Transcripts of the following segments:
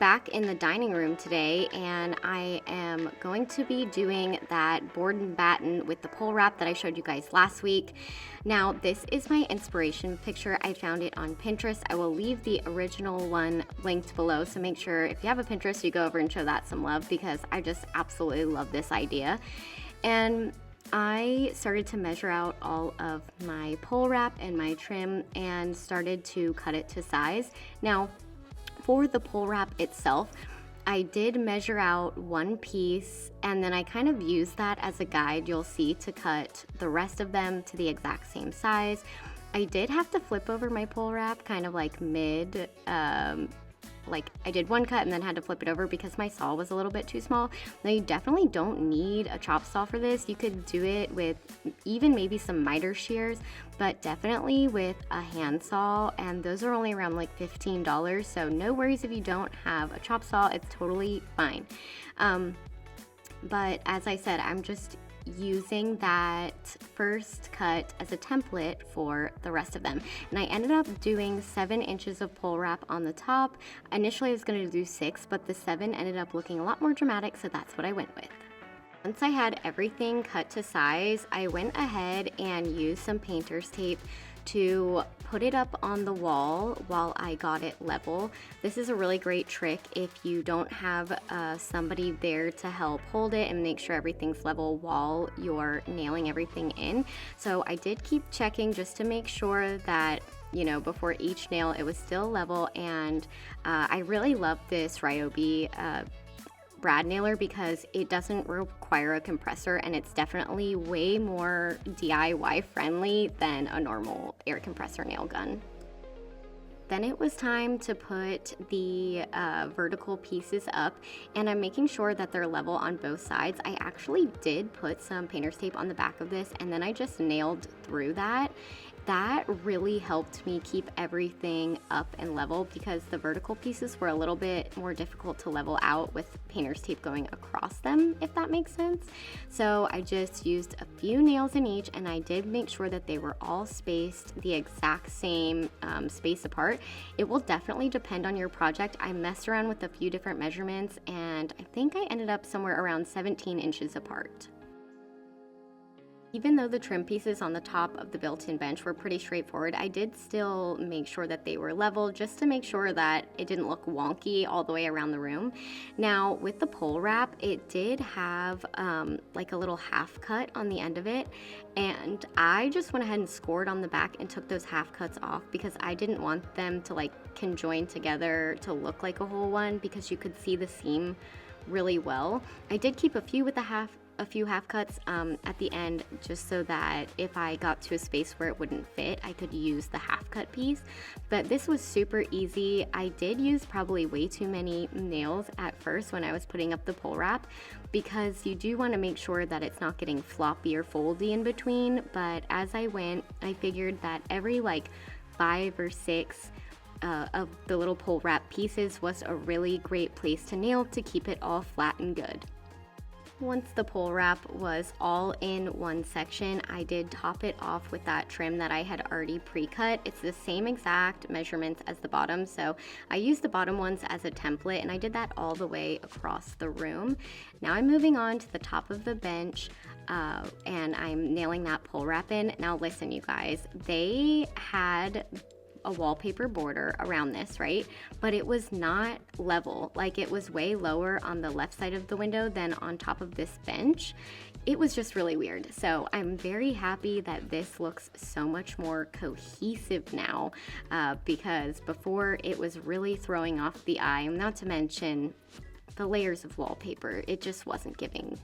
back in the dining room today, and I am going to be doing that board and batten with the pole wrap that I showed you guys last week. Now, this is my inspiration picture. I found it on Pinterest. I will leave the original one linked below, so make sure if you have a Pinterest, you go over and show that some love, because I just absolutely love this idea. And I started to measure out all of my pole wrap and my trim and started to cut it to size. Now, for the pole wrap itself, I did measure out one piece, and then I kind of used that as a guide, you'll see, to cut the rest of them to the exact same size. I did have to flip over my pole wrap kind of like mid, like I did one cut and then had to flip it over because my saw was a little bit too small. Now, you definitely don't need a chop saw for this. You could do it with even maybe some miter shears, but definitely with a hand saw, and those are only around like $15, so no worries if you don't have a chop saw, it's totally fine. But as I said, I'm just using that first cut as a template for the rest of them. And I ended up doing 7 inches of pole wrap on the top. Initially I was going to do 6, but the 7 ended up looking a lot more dramatic, so that's what I went with. Once I had everything cut to size, I went ahead and used some painter's tape to put it up on the wall while I got it level. This is a really great trick if you don't have somebody there to help hold it and make sure everything's level while you're nailing everything in. So I did keep checking just to make sure that, you know, before each nail it was still level. And I really love this Ryobi brad nailer because it doesn't require a compressor, and it's definitely way more DIY friendly than a normal air compressor nail gun. Then it was time to put the vertical pieces up, and I'm making sure that they're level on both sides. I actually did put some painter's tape on the back of this, and then I just nailed through that. That really helped me keep everything up and level because the vertical pieces were a little bit more difficult to level out with painter's tape going across them, if that makes sense. So I just used a few nails in each, and I did make sure that they were all spaced the exact same space apart. It will definitely depend on your project. I messed around with a few different measurements, and I think I ended up somewhere around 17 inches apart. Even though the trim pieces on the top of the built-in bench were pretty straightforward, I did still make sure that they were level just to make sure that it didn't look wonky all the way around the room. Now, with the pole wrap, it did have like a little half cut on the end of it, and I just went ahead and scored on the back and took those half cuts off because I didn't want them to like conjoin together to look like a whole one because you could see the seam really well. I did keep a few with a few half cuts at the end, just so that if I got to a space where it wouldn't fit, I could use the half cut piece. But this was super easy. I did use probably way too many nails at first when I was putting up the pole wrap, because you do want to make sure that it's not getting floppy or foldy in between. But as I went, I figured that every like 5 or 6 of the little pole wrap pieces was a really great place to nail to keep it all flat and good. Once the pole wrap was all in one section, I did top it off with that trim that I had already pre-cut. It's the same exact measurements as the bottom, so I used the bottom ones as a template, and I did that all the way across the room. Now I'm moving on to the top of the bench, and I'm nailing that pole wrap in. Now listen, you guys, they had a wallpaper border around this, right? But it was not level. Like, it was way lower on the left side of the window than on top of this bench. It was just really weird. So I'm very happy that this looks so much more cohesive now, because before it was really throwing off the eye, not to mention the layers of wallpaper. It just wasn't giving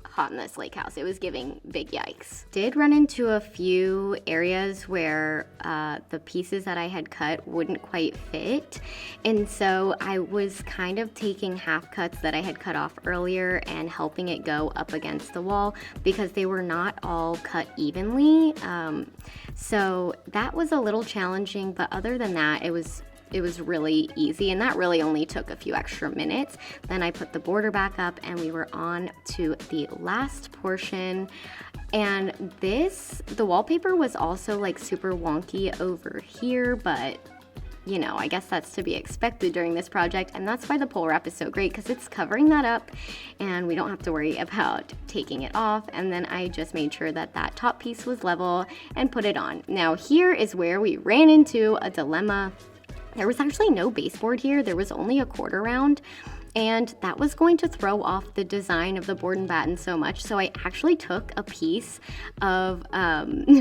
hot in this lake house. It was giving big yikes. Did run into a few areas where the pieces that I had cut wouldn't quite fit, and so I was kind of taking half cuts that I had cut off earlier and helping it go up against the wall because they were not all cut evenly. So that was a little challenging, but other than that, it was really easy, and that really only took a few extra minutes. Then I put the border back up and we were on to the last portion. And the wallpaper was also like super wonky over here, but you know, I guess that's to be expected during this project, and that's why the pole wrap is so great, because it's covering that up and we don't have to worry about taking it off. And then I just made sure that that top piece was level and put it on. Now here is where we ran into a dilemma. There was actually no baseboard here, there was only a quarter round, and that was going to throw off the design of the board and batten so much. So I actually took a piece of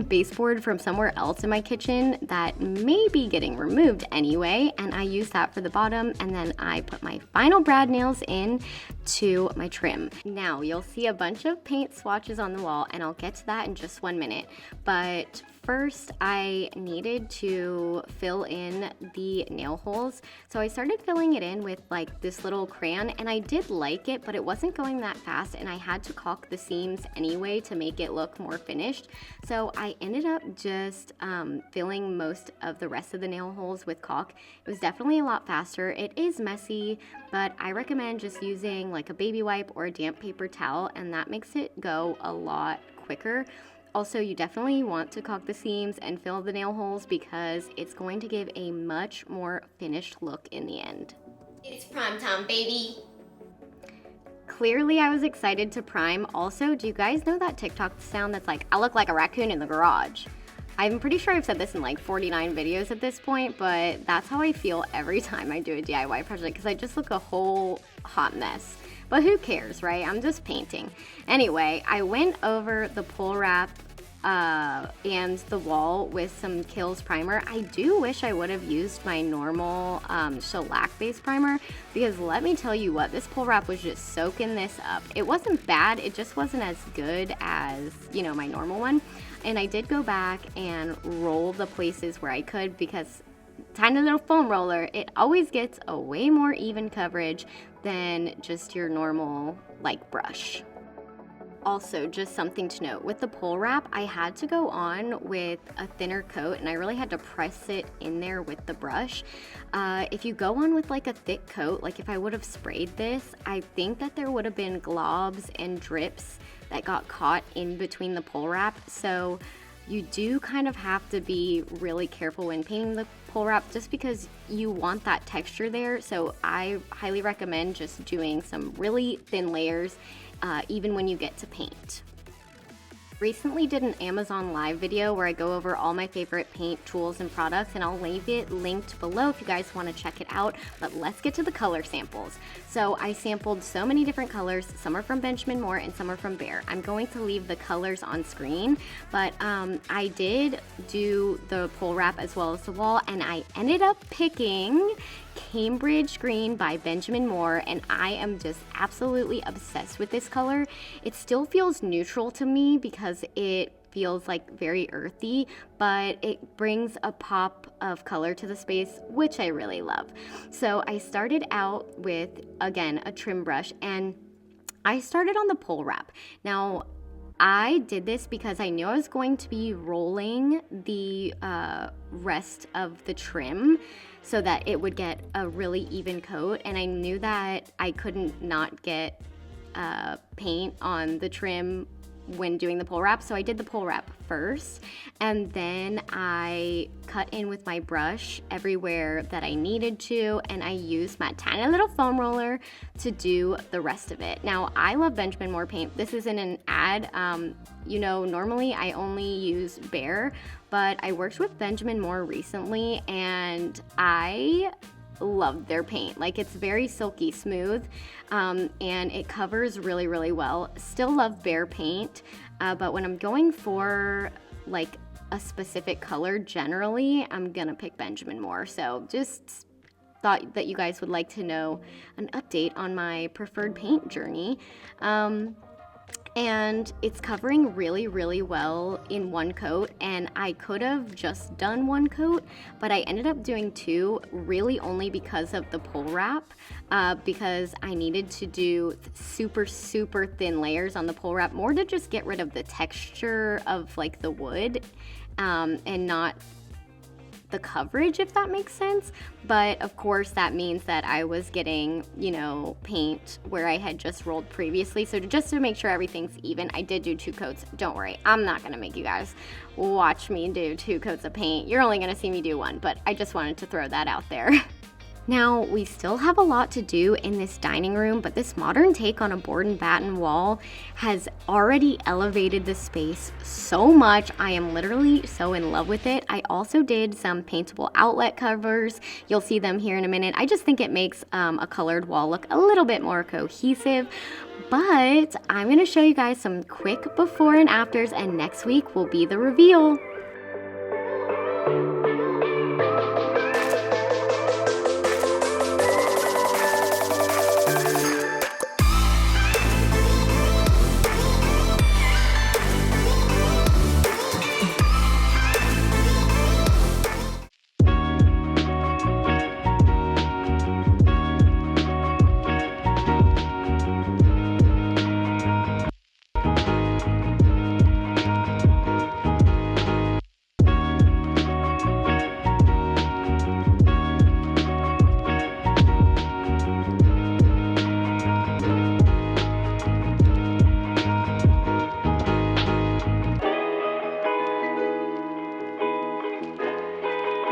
baseboard from somewhere else in my kitchen that may be getting removed anyway, and I used that for the bottom, and then I put my final brad nails in to my trim. Now you'll see a bunch of paint swatches on the wall, and I'll get to that in just 1 minute, but first I needed to fill in the nail holes. So I started filling it in with like this little crayon, and I did like it, but it wasn't going that fast, and I had to caulk the seams anyway to make it look more finished. So I ended up just filling most of the rest of the nail holes with caulk. It was definitely a lot faster. It is messy, but I recommend just using like a baby wipe or a damp paper towel, and that makes it go a lot quicker. Also, you definitely want to caulk the seams and fill the nail holes because it's going to give a much more finished look in the end. It's prime time, baby. Clearly, I was excited to prime. Also, do you guys know that TikTok sound that's like, I look like a raccoon in the garage? I'm pretty sure I've said this in like 49 videos at this point, but that's how I feel every time I do a DIY project, because I just look a whole hot mess. But who cares, right? I'm just painting. Anyway, I went over the pole wrap and the wall with some Kills primer. I do wish I would have used my normal shellac based primer, because let me tell you what, this pole wrap was just soaking this up. It wasn't bad, it just wasn't as good as, you know, my normal one. And I did go back and roll the places where I could, because tiny little foam roller, it always gets a way more even coverage than just your normal like brush. Also, just something to note, with the pole wrap, I had to go on with a thinner coat, and I really had to press it in there with the brush. If you go on with like a thick coat, like if I would have sprayed this, I think that there would have been globs and drips that got caught in between the pole wrap. So you do kind of have to be really careful when painting the pole wrap, just because you want that texture there. So I highly recommend just doing some really thin layers even when you get to paint. Recently did an Amazon live video where I go over all my favorite paint tools and products, and I'll leave it linked below if you guys want to check it out. But let's get to the color samples. So I sampled so many different colors. Some are from Benjamin Moore and some are from Behr. I'm going to leave the colors on screen, but I did do the pole wrap as well as the wall, and I ended up picking Cambridge Green by Benjamin Moore, and I am just absolutely obsessed with this color. It still feels neutral to me because it feels like very earthy, but it brings a pop of color to the space, which I really love. So I started out with, again, a trim brush, and I started on the pole wrap. Now, I did this because I knew I was going to be rolling the rest of the trim so that it would get a really even coat, and I knew that I couldn't not get paint on the trim when doing the pole wrap, so I did the pole wrap first, and then I cut in with my brush everywhere that I needed to, and I used my tiny little foam roller to do the rest of it. Now, I love Benjamin Moore paint. This isn't an ad. You know, normally I only use Behr, but I worked with Benjamin Moore recently, and I love their paint. Like, it's very silky smooth, and it covers really, really well. Still love Behr paint, but when I'm going for like a specific color, generally I'm gonna pick Benjamin Moore. So just thought that you guys would like to know an update on my preferred paint journey. And it's covering really, really well in one coat, and I could have just done one coat, but I ended up doing two, really only because of the pole wrap, because I needed to do super, super thin layers on the pole wrap, more to just get rid of the texture of like the wood, and not the coverage, if that makes sense. But of course that means that I was getting, you know, paint where I had just rolled previously. So just to make sure everything's even, I did do 2 coats. Don't worry, I'm not gonna make you guys watch me do 2 coats of paint. You're only gonna see me do 1, but I just wanted to throw that out there. Now, we still have a lot to do in this dining room, but this modern take on a board and batten wall has already elevated the space so much. I am literally so in love with it. I also did some paintable outlet covers. You'll see them here in a minute. I just think it makes a colored wall look a little bit more cohesive. But I'm gonna show you guys some quick before and afters, and next week will be the reveal.